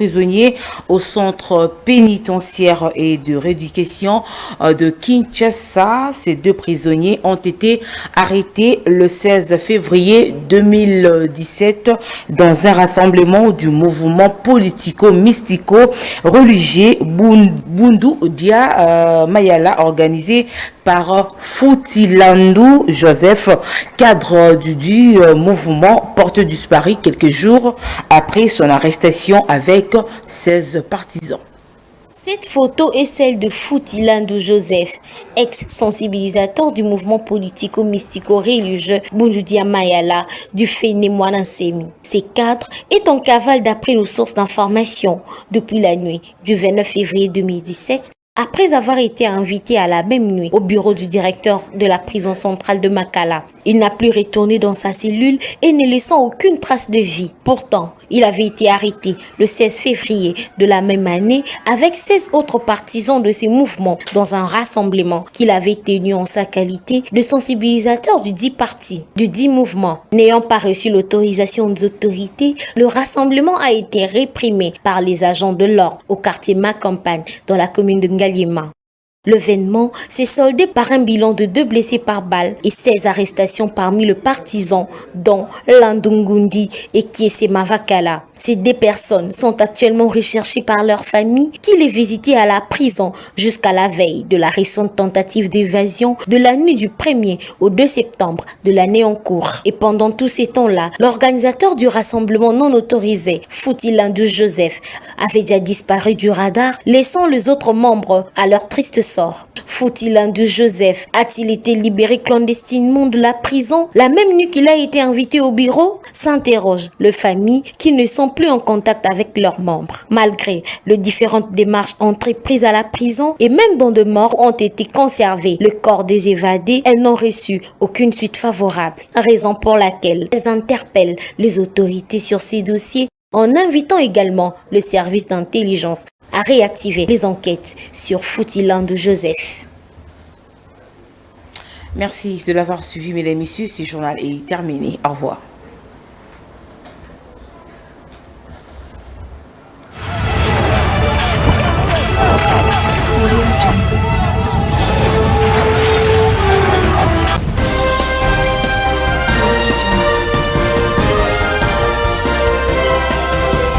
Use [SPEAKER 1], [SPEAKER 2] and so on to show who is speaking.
[SPEAKER 1] prisonniers au centre pénitentiaire et de rééducation de Kinshasa. Ces 2 prisonniers ont été arrêtés le 16 février 2017 dans un rassemblement du mouvement politico-mystico-religieux Bundu Dia Mayala organisé par Futilandu Joseph, cadre du mouvement porte disparu quelques jours après son arrestation avec 16 partisans.
[SPEAKER 2] Cette photo est celle de Futilandu Joseph, ex-sensibilisateur du mouvement politico-mystico-religieux Bundu Dia Mayala du Fénémoine-Nsemi. Ces cadres est en cavale d'après nos sources d'information depuis la nuit du 29 février 2017. Après avoir été invité à la même nuit au bureau du directeur de la prison centrale de Makala, il n'a plus retourné dans sa cellule et ne laissant aucune trace de vie. Pourtant, il avait été arrêté le 16 février de la même année avec 16 autres partisans de ces mouvements dans un rassemblement qu'il avait tenu en sa qualité de sensibilisateur du dit parti, du dit mouvement. N'ayant pas reçu l'autorisation des autorités, le rassemblement a été réprimé par les agents de l'ordre au quartier Macampagne dans la commune de Ngaliema. L'événement s'est soldé par un bilan de 2 blessés par balle et 16 arrestations parmi les partisans, dont Landungundi et Kiese Mavakala. Ces 2 personnes sont actuellement recherchées par leur famille qui les visitaient à la prison jusqu'à la veille de la récente tentative d'évasion de la nuit du 1er au 2 septembre de l'année en cours. Et pendant tous ces temps-là, l'organisateur du rassemblement non autorisé, Futilandu Joseph, avait déjà disparu du radar, laissant les autres membres à leur triste sort. Futilandu Joseph a-t-il été libéré clandestinement de la prison la même nuit qu'il a été invité au bureau? S'interroge les familles qui ne sont plus en contact avec leurs membres. Malgré les différentes démarches entreprises à la prison et même dont de morts ont été conservés, le corps des évadés, elles n'ont reçu aucune suite favorable. Raison pour laquelle elles interpellent les autorités sur ces dossiers en invitant également le service d'intelligence à réactiver les enquêtes sur Futilandu Joseph.
[SPEAKER 1] Merci de l'avoir suivi, mesdames et messieurs. Ce journal est terminé. Au revoir.